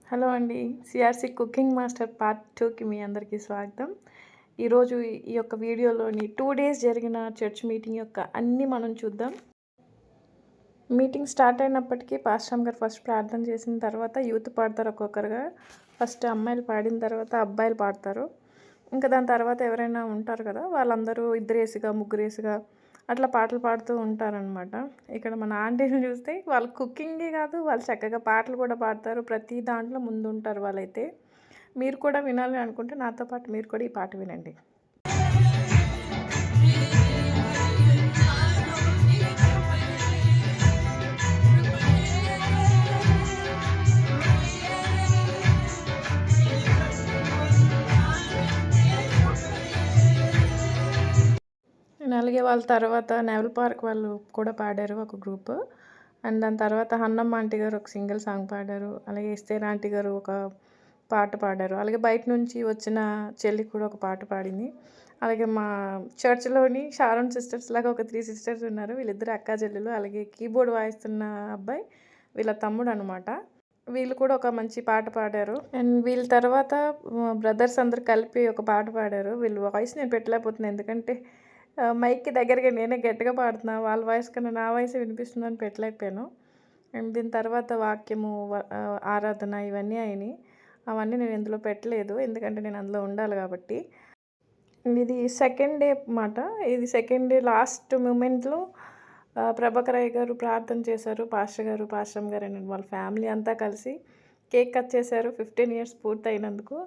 Hello అండి. CRC cooking master part 2కి మీ అందరికీ స్వాగతం. ఈరోజు ఈ యొక్క వీడియోలోని 2 డేస్ జరిగిన చర్చ్ మీటింగ్ యొక్క అన్నీ మనం చూద్దాం. మీటింగ్ స్టార్ట్ అయినప్పటికీ పాస్టర్ గారు ఫస్ట్ ప్రార్థన చేసిన తర్వాత యూత్ పాడతారు ఒక్కొక్కరుగా. ఫస్ట్ అమ్మాయిలు పాడిన తర్వాత అబ్బాయిలు పాడతారు. ఇంకా దాని తర్వాత ఎవరైనా ఉంటారు కదా, వాళ్ళందరూ ఇద్దరేసిగా, ముగ్గురేసిగా అట్లా పాటలు పాడుతూ ఉంటారనమాట. ఇక్కడ మన ఆంటీని చూస్తే వాళ్ళు కుకింగే కాదు, వాళ్ళు చక్కగా పాటలు కూడా పాడతారు. ప్రతి దాంట్లో ముందుంటారు వాళ్ళైతే. మీరు కూడా వినాలి అనుకుంటే నాతో పాటు మీరు కూడా ఈ పాట వినండి. అండ్ అలాగే వాళ్ళ తర్వాత నెవల్ పార్క్ వాళ్ళు కూడా పాడారు ఒక గ్రూప్. అండ్ దాని తర్వాత హన్నమ్మ ఆంటీ గారు ఒక సింగిల్ సాంగ్ పాడారు. అలాగే ఎస్తేర్ ఆంటీ గారు ఒక పాట పాడారు. అలాగే బయట నుంచి వచ్చిన చెల్లి కూడా ఒక పాట పాడింది. అలాగే మా చర్చ్‌లోని షారోన్ సిస్టర్స్ లాగా ఒక 3 సిస్టర్స్ ఉన్నారు. వీళ్ళిద్దరు అక్కా చెల్లెలు. అలాగే కీబోర్డ్ వాయిస్తున్న అబ్బాయి వీళ్ళ తమ్ముడు అనమాట. వీళ్ళు కూడా ఒక మంచి పాట పాడారు. అండ్ వీళ్ళ తర్వాత బ్రదర్స్ అందరూ కలిపి ఒక పాట పాడారు. వీళ్ళ వాయిస్ నేను పెట్టలేకపోతున్నాను, ఎందుకంటే మైక్‌కి దగ్గరగా నేనే గట్టిగా పాడుతున్నా. వాళ్ళ వాయిస్ కన్నా నా వాయిసే వినిపిస్తుందని పెట్టలేకపోయాను. అండ్ దీని తర్వాత వాక్యము, ఆరాధన ఇవన్నీ అయినాయి. అవన్నీ నేను ఇందులో పెట్టలేదు, ఎందుకంటే నేను అందులో ఉండాలి కాబట్టి. ఇది సెకండ్ డే మాట. ఇది సెకండ్ డే లాస్ట్ మూమెంట్‌లో ప్రభాకర్ అయ్య గారు ప్రార్థన చేశారు. పాస్టర్ గారు, పాస్టరమ్మ గారు అండ్ వాళ్ళ ఫ్యామిలీ అంతా కలిసి కేక్ కట్ చేశారు 15 ఇయర్స్ పూర్తయినందుకు.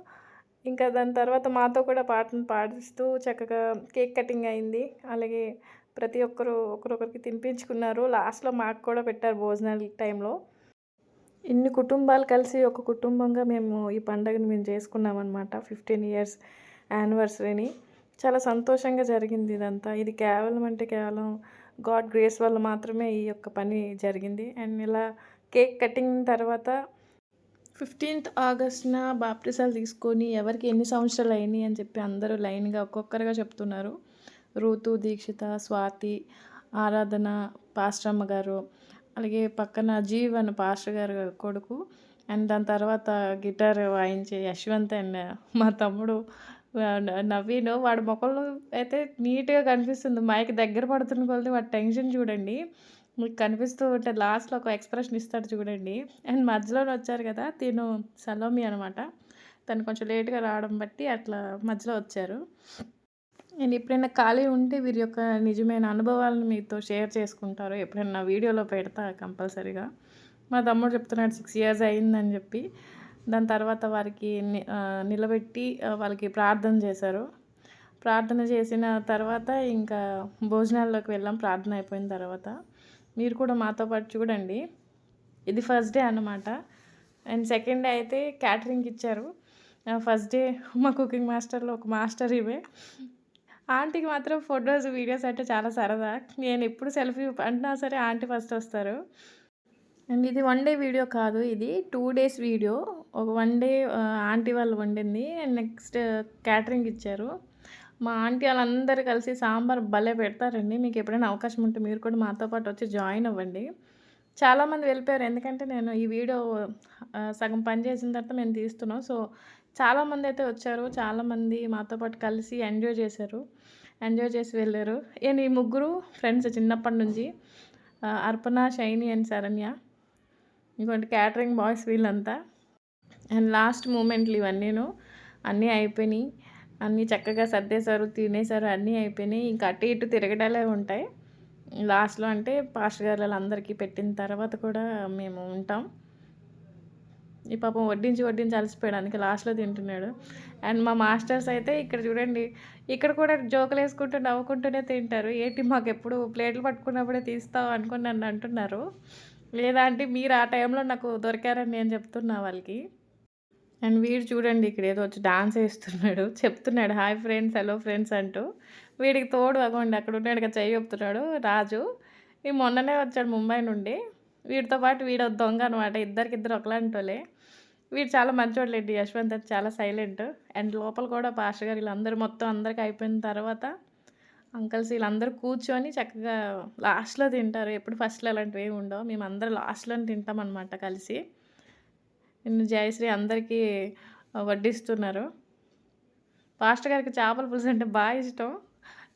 ఇంకా దాని తర్వాత మాతో కూడా పాటను పాడిస్తూ చక్కగా కేక్ కటింగ్ అయింది. అలాగే ప్రతి ఒక్కరు ఒకరొకరికి తినిపించుకున్నారు. లాస్ట్‌లో మాకు కూడా పెట్టారు భోజనాల టైంలో. ఇన్ని కుటుంబాలు కలిసి ఒక కుటుంబంగా మేము ఈ పండగని మేము చేసుకున్నామన్నమాట. 15 ఇయర్స్ యానివర్సరీని. చాలా సంతోషంగా జరిగింది ఇదంతా. ఇది కేవలం అంటే కేవలం గాడ్ గ్రేస్ వల్ల మాత్రమే ఈ యొక్క పని జరిగింది. అండ్ ఇలా కేక్ కటింగ్ తర్వాత 15th ఆగస్ట్‌న బాప్టిజాలు తీసుకొని ఎవరికి ఎన్ని సంవత్సరాలు అయినాయి అని చెప్పి అందరూ లైన్‌గా ఒక్కొక్కరుగా చెప్తున్నారు. రూతు, దీక్షిత, స్వాతి, ఆరాధన, పాస్టరమ్మ గారు, అలాగే పక్కన జీవన్ పాస్టర్ గారు కొడుకు, అండ్ దాని తర్వాత గిటార్ వాయించే యశ్వంత్ అండ్ మా తమ్ముడు నవీన్. వాడి మొఖంలో అయితే నీట్‌గా కనిపిస్తుంది. మైక్ దగ్గర పడుతున్న కొలది వాడి టెన్షన్ చూడండి. మీకు కనిపిస్తూ ఉంటే లాస్ట్‌లో ఒక ఎక్స్‌ప్రెషన్ ఇస్తాడు చూడండి. అండ్ మధ్యలోనే వచ్చారు కదా, తిను సలోమి అనమాట. తను కొంచెం లేట్‌గా రావడం బట్టి అట్లా మధ్యలో వచ్చారు. నేను ఎప్పుడైనా ఖాళీ ఉంటే వీరి యొక్క నిజమైన అనుభవాలను మీతో షేర్ చేసుకుంటారు. ఎప్పుడైనా వీడియోలో పెడతా కంపల్సరీగా. మా తమ్ముడు చెప్తున్నాడు 6 ఇయర్స్ అయిందని చెప్పి. దాని తర్వాత వారికి నిలబెట్టి వాళ్ళకి ప్రార్థన చేశారు. ప్రార్థన చేసిన తర్వాత ఇంకా భోజనాల్లోకి వెళ్ళాం ప్రార్థన అయిపోయిన తర్వాత. మీరు కూడా మాతో పాటు చూడండి. ఇది ఫస్ట్ డే అన్నమాట. అండ్ సెకండ్ డే అయితే క్యాటరింగ్‌కి ఇచ్చారు. ఫస్ట్ డే మా కుకింగ్ మాస్టర్‌లో ఒక మాస్టర్ ఈమె. ఆంటీకి మాత్రం ఫోటోస్, వీడియోస్ అంటే చాలా సరదా. నేను ఎప్పుడు సెల్ఫీ అంటున్నా సరే ఆంటీ ఫస్ట్ వస్తారు. అండ్ ఇది 1 డే వీడియో కాదు, ఇది 2 డేస్ వీడియో. ఒక 1 డే ఆంటీ వాళ్ళు వండింది. అండ్ నెక్స్ట్ క్యాటరింగ్ ఇచ్చారు. మా ఆంటీ వాళ్ళందరూ కలిసి సాంబార్ భలే పెడతారండి. మీకు ఎప్పుడైనా అవకాశం ఉంటే మీరు కూడా మాతో పాటు వచ్చి జాయిన్ అవ్వండి. చాలామంది వెళ్ళిపోయారు, ఎందుకంటే నేను ఈ వీడియో సగం పని చేసిన తర్వాత మేము తీస్తున్నాం. సో, చాలామంది అయితే వచ్చారు. చాలామంది మాతో పాటు కలిసి ఎంజాయ్ చేశారు. ఎంజాయ్ చేసి వెళ్ళారు. నేను ఈ ముగ్గురు ఫ్రెండ్స్ చిన్నప్పటి నుంచి, అర్పణ, షైని అండ్ శరణ్య. ఇంకోటి క్యాటరింగ్ బాయ్స్ వీళ్ళంతా. అండ్ లాస్ట్ మూమెంట్లు ఇవన్నీను. అన్నీ అయిపోయినాయి. అన్నీ చక్కగా సర్దేశారు, తినేశారు, అన్నీ అయిపోయినాయి. ఇంకా అటు ఇటు తిరగడాలే ఉంటాయి. లాస్ట్‌లో అంటే పాస్టర్ గారు వాళ్ళందరికీ పెట్టిన తర్వాత కూడా మేము ఉంటాం. ఈ పాపం వడ్డించి వడ్డించి అలసిపోయాడు, అందుకే లాస్ట్‌లో తింటున్నాడు. అండ్ మా మాస్టర్స్ అయితే ఇక్కడ చూడండి, ఇక్కడ కూడా జోకులేసుకుంటూ నవ్వుకుంటూనే తింటారు. ఏంటి మాకెప్పుడు ప్లేట్లు పట్టుకున్నప్పుడే తీస్తావు అనుకుని నన్ను అంటున్నారు. లేదా అంటే మీరు ఆ టైంలో నాకు దొరికారని నేను చెప్తున్నా వాళ్ళకి. అండ్ వీడు చూడండి ఇక్కడ ఏదో వచ్చి డాన్స్ ఏస్తున్నాడు. చెప్తున్నాడు హాయ్ ఫ్రెండ్స్, హలో ఫ్రెండ్స్ అంటూ. వీడికి తోడు అగోండి అక్కడ ఉన్నాడు కదా, చెయ్యి ఊపుతున్నాడు రాజు. ఈ మొన్ననే వచ్చాడు ముంబై నుండి. వీడితో పాటు వీడు దొంగ అనమాట. ఇద్దరికిద్దరు ఒకలాంటోళ్ళే. వీడు చాలా మంచోడులేండి. యశ్వంత్ అయితే చాలా సైలెంట్. అండ్ లోపల కూడా పాస్టర్ గారు వీళ్ళందరూ మొత్తం అందరికి అయిపోయిన తర్వాత అంకల్స్ వీళ్ళందరూ కూర్చొని చక్కగా లాస్ట్‌లో తింటారు. ఎప్పుడు ఫస్ట్‌లో అలాంటివి ఏమి ఉండవు. మేమందరం లాస్ట్‌లోనే తింటామనమాట కలిసి. జయశ్రీ అందరికీ వడ్డిస్తున్నారు. పాస్టర్ గారికి చేపల పులుసు అంటే బాగా ఇష్టం.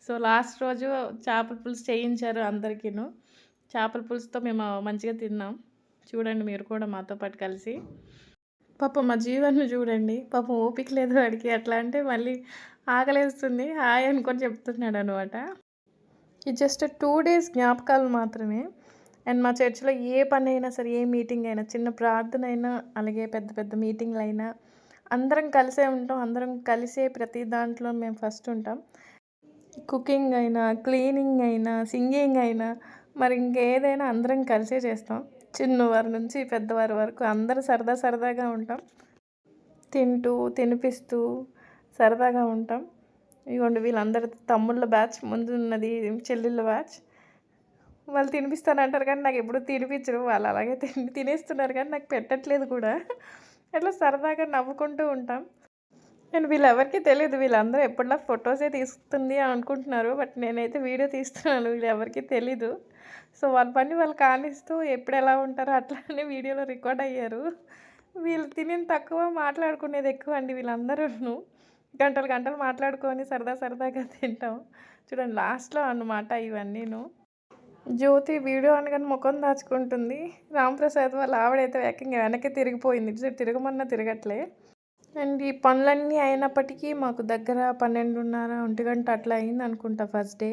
సో లాస్ట్ రోజు చేపల పులుసు చేయించారు అందరికీను. చేపల పులుసుతో మేము మంచిగా తిన్నాం. చూడండి మీరు కూడా మాతో పాటు కలిసి. పాపం మా జీవన్ను చూడండి, పాపం ఓపిక లేదు వాడికి. ఎట్లా అంటే మళ్ళీ ఆకలేస్తుంది హాయ్ అనుకొని చెప్తున్నాడు అనమాట. ఇది జస్ట్ 2 days జ్ఞాపకాలు మాత్రమే. అండ్ మా చర్చిలో ఏ పని అయినా సరే, ఏ మీటింగ్ అయినా, చిన్న ప్రార్థన అయినా, అలాగే పెద్ద పెద్ద మీటింగ్లు అయినా అందరం కలిసే ఉంటాం. అందరం కలిసే ప్రతి దాంట్లో మేము ఫస్ట్ ఉంటాం. కుకింగ్ అయినా, క్లీనింగ్ అయినా, సింగింగ్ అయినా, మరి ఇంకేదైనా అందరం కలిసే చేస్తాం. చిన్నవారి నుంచి పెద్దవారి వరకు అందరూ సరదాగా ఉంటాం. తింటూ తినిపిస్తూ సరదాగా ఉంటాం. ఇదిగోండి వీళ్ళందరూ తమ్ముళ్ళ బ్యాచ్, ముందు ఉన్నది చెల్లెళ్ళ బ్యాచ్. వాళ్ళు తినిపిస్తానంటారు కానీ నాకు ఎప్పుడు తినిపించరు. వాళ్ళు అలాగే తినేస్తున్నారు కానీ నాకు పెట్టట్లేదు కూడా. అట్లా సరదాగా నవ్వుకుంటూ ఉంటాం. నేను వీళ్ళెవరికీ తెలియదు. వీళ్ళందరూ ఎప్పటిలా ఫొటోసే తీస్తుంది అనుకుంటున్నారు. బట్ నేనైతే వీడియో తీస్తున్నాను. వీళ్ళెవరికీ తెలీదు. సో వాళ్ళ పని వాళ్ళు కానిస్తూ ఎప్పుడు ఎలా ఉంటారో అట్లానే వీడియోలో రికార్డ్ అయ్యారు. వీళ్ళు తినేది తక్కువ, మాట్లాడుకునేది ఎక్కువ అండి. వీళ్ళందరూ గంటలు మాట్లాడుకొని సరదాగా తింటాం. చూడండి లాస్ట్లో అన్నమాట ఇవన్నీను. జ్యోతి వీడియో అనగానే ముఖం దాచుకుంటుంది. రాంప్రసాద్ వాళ్ళ ఆవిడైతే ఏకంగా వెనక్కి తిరిగిపోయింది. తిరగమన్నా తిరగట్లే. అండ్ ఈ పనులన్నీ అయినప్పటికీ మాకు దగ్గర 12:30, 1 గంట అట్లా అయింది అనుకుంటా ఫస్ట్ డే.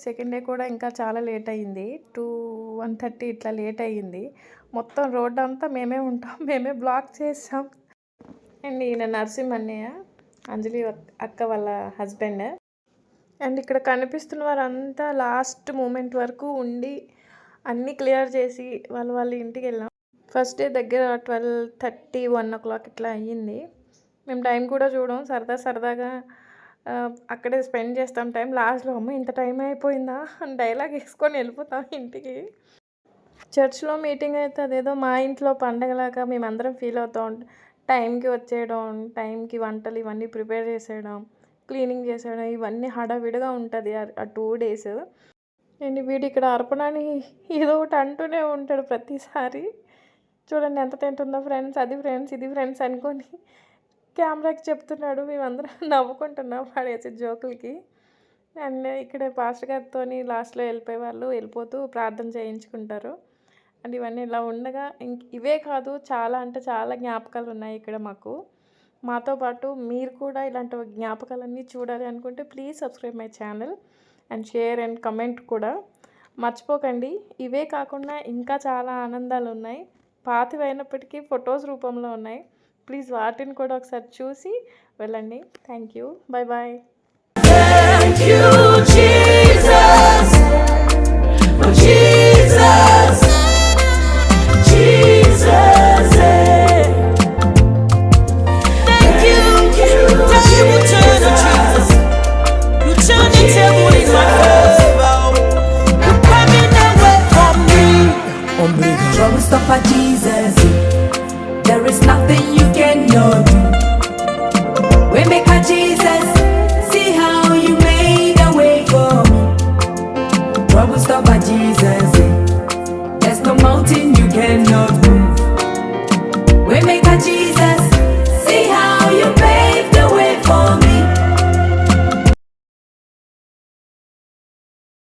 సెకండ్ డే కూడా ఇంకా చాలా లేట్ అయింది. 1:30 ఇట్లా లేట్ అయ్యింది. మొత్తం రోడ్ అంతా మేమే ఉంటాం, మేమే బ్లాక్ చేసాం. అండ్ ఈయన నరసింహన్నయ్య, అంజలి అక్క వాళ్ళ హస్బెండ్. అండ్ ఇక్కడ కనిపిస్తున్న వారంతా లాస్ట్ మూమెంట్ వరకు ఉండి అన్నీ క్లియర్ చేసి వాళ్ళ ఇంటికి వెళ్ళాం. ఫస్ట్ డే దగ్గర 12:30, 1 o'clock ఇట్లా అయ్యింది. మేము టైం కూడా చూడం, సరదాగా అక్కడే స్పెండ్ చేస్తాం టైం. లాస్ట్లో అమ్మ ఇంత టైం అయిపోయిందా అని డైలాగ్ వేసుకొని వెళ్ళిపోతాం ఇంటికి. చర్చ్లో మీటింగ్ అయితే అదేదో మా ఇంట్లో పండగలాగా మేమందరం ఫీల్ అవుతూ ఉంటాం. టైంకి వచ్చేయడం, టైంకి వంటలు ఇవన్నీ ప్రిపేర్ చేసేయడం, క్లీనింగ్ చేసేయడం, ఇవన్నీ హడావిడిగా ఉంటుంది ఆ 2 days. అండ్ వీడు ఇక్కడ అర్పణని ఏదో ఒకటి అంటూనే ఉంటాడు ప్రతిసారి. చూడండి ఎంత తింటుందో ఫ్రెండ్స్, అది ఫ్రెండ్స్, ఇది ఫ్రెండ్స్ అనుకొని కెమెరాకి చెప్తున్నాడు. మేమందరం నవ్వుకుంటున్నాం వాడేసే జోకులకి. అండ్ ఇక్కడ పాస్టర్ గారితో లాస్ట్లో వెళ్ళిపోతూ ప్రార్థన చేయించుకుంటారు. అండ్ ఇవన్నీ ఇలా ఉండగా ఇవే కాదు, చాలా అంటే చాలా జ్ఞాపకాలు ఉన్నాయి ఇక్కడ మాతో పాటు. మీరు కూడా ఇలాంటి జ్ఞాపకాలన్నీ చూడాలి అనుకుంటే please subscribe my channel and share and comment కూడా మర్చిపోకండి. ఇవే కాకుండా ఇంకా చాలా ఆనందాలు ఉన్నాయి. పాతవైనప్పటికీ ఫొటోస్ రూపంలో ఉన్నాయి. ప్లీజ్ వాటిని కూడా ఒకసారి చూసి వెళ్ళండి. Thank you, bye. Thank you, Jesus. Oh, Jesus. Jesus. Thank you. Table turner, Jesus. You turn the table in my favor. You coming away from me. Trouble stopper, Jesus. There is nothing you cannot do. We make a Jesus. See how you made a way for me. Trouble stopper, Jesus. There's no mountain you cannot